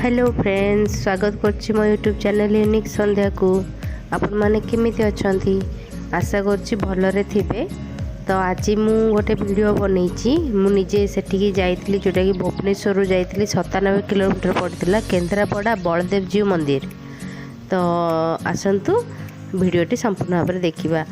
Hello friends, स्वागत करछि मो यूट्यूब चैनल यूनिक संध्या को। आपण माने केमिति अछंती? आशा करछि भलरे थिबे। तो आज मु गोटे वीडियो बनैछि। मु निजे सेठी जाइतली, जोटा कि भुवनेश्वर जाइतली। 97 किलोमीटर पड़ता केन्द्रापड़ा बालादेवजिउ मंदिर। तो आसंतु वीडियोटी संपूर्ण भाव में देखिबा।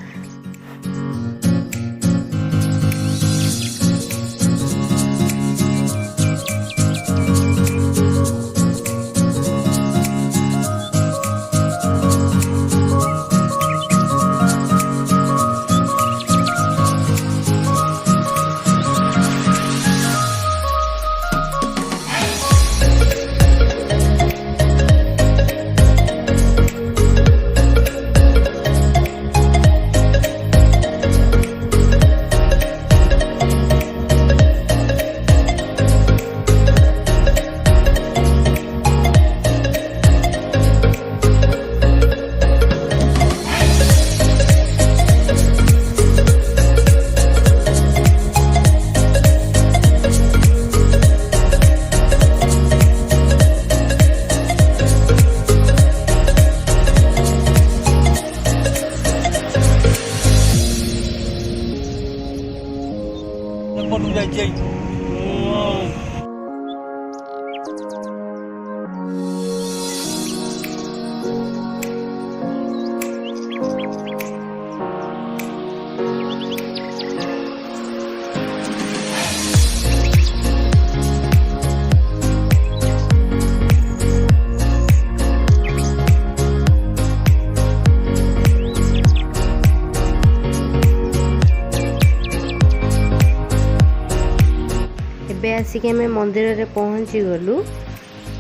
आसिक आम मंदिर रे पहुँची गलु।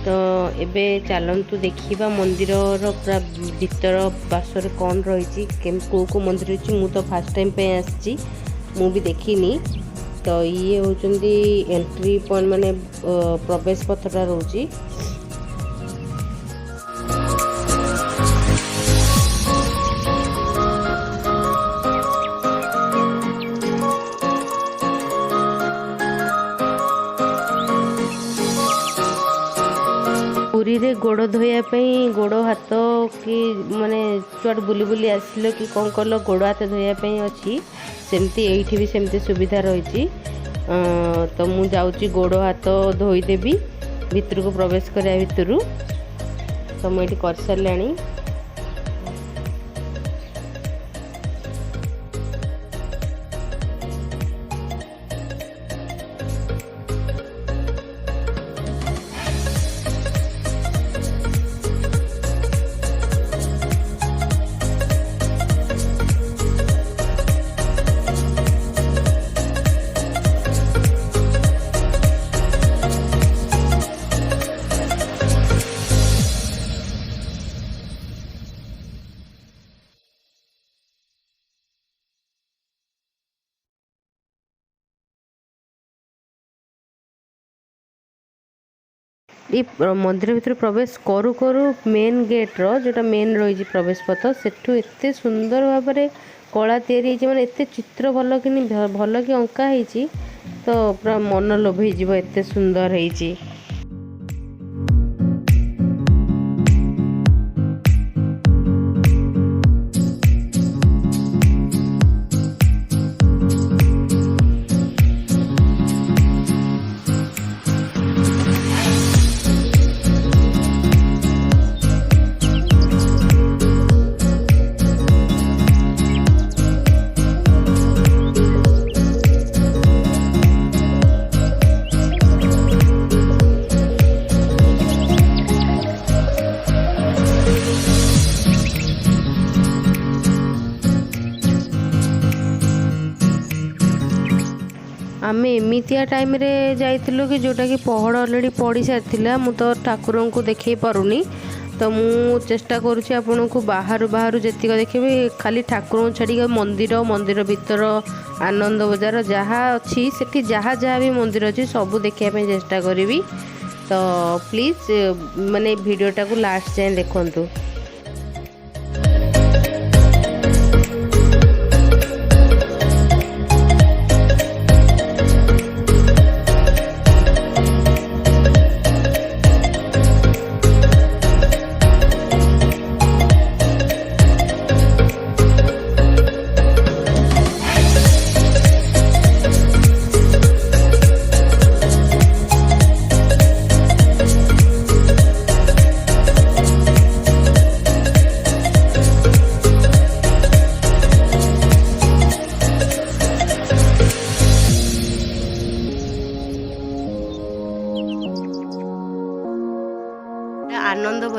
तो एबे चलतु देखा मंदिर पूरा भीतर पार्श्वर कौन रही को मंदिर रही। मु तो फास्ट टाइम पे आसी, मु भी देखनी। तो ये होचंदी एंट्री पॉइंट माने प्रवेश पथटा रोची। पुरी रे गोड़ धोयापाई गोड़ हाथ कि माने चुआड़ बुली बुली आसिल कि कौन कल गोड़ हाथ धोयापाई अच्छी, सेमती एठी भी सेमती सुविधा रही। तो मु जाऊँगी गोड़ हाथ धोईदेवी भितर को प्रवेश करा भितर। तो मुझे कर सारे। मंदिर भीतर प्रवेश करू करू मेन गेट रो जोटा मेन रही प्रवेश पथ, सेठू एते सुंदर भाव में कला तैयारी माने एते चित्र भल कि अंका होती। तो पूरा मन लोभे एते सुंदर होती। आम एमितिया टाइम रे जाइतिलु कि जोटा कि पहड़ अलरेडी पड़ी सारी। मु तो ठाकुर को देखे पारुनी। तो मु चेष्टा करुँची आपन को बाहर बाहर जीक देखिए, खाली ठाकुर छाड़ी मंदिर मंदिर भीतर आनंद बजार जहाँ अच्छी से जहाँ जहाँ भी मंदिर अच्छी सब देखापी चेष्टा करी। तो प्लीज़ माने वीडियोटा को लास्ट जाए देखंतु।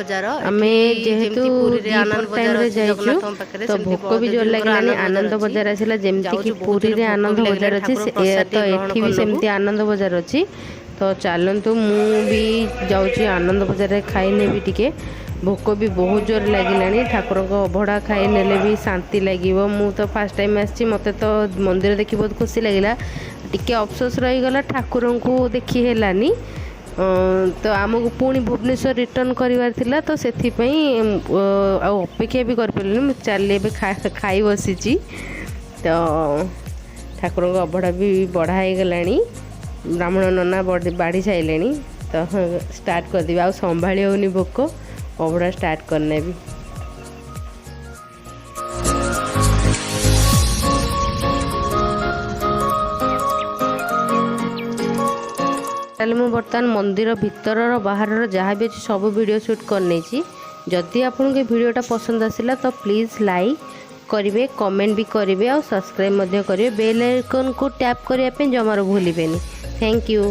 बजार आमे जेहेतु आनंद बजार रे जाइछु तो भोक भी जोर लागलानी आनंद बजार आसिला जेमति कि पुरी रे आनंद बजार अछि तो एठी भी सेमति आनंद बजार अछि। तो चलतु मु भी जाउची आनंद बजार रे खाई नेबी टिके भोक भी बहुत जोर लगिलानी ठाकुर को अभड़ा खाई नेले भी शांति लगिवो। मु तो फर्स्ट टाइम आछि मते तो मंदिर देखि बहुत खुशी लागिला टिके अफसोस रही गला ठाकुर को देखि हेलानी तो आमको पुणी भुवनेश्वर रिटर्न करार थिला तो सेथि पई अपेक्षा भी कर पारलुनी चली खाई बसी तो ठाकुर को अभड़ा भी बढ़ाई गलानी ब्राह्मण नना बाढ़ी सारे तो स्टार्ट कर देबे आ संभाली होनी भोक अभड़ा स्टार्ट करने भी। ताले मु बर्तमान मंदिर भितर बाहर जहाँ भी अच्छी सब वीडियो शूट करने जदि आपन के वीडियोटा पसंद आसिला तो प्लीज़ लाइक करेंगे कमेंट भी करेंगे और सब्सक्राइब करेंगे बेल आइकन को टैप करने जमार भूलें। Thank you.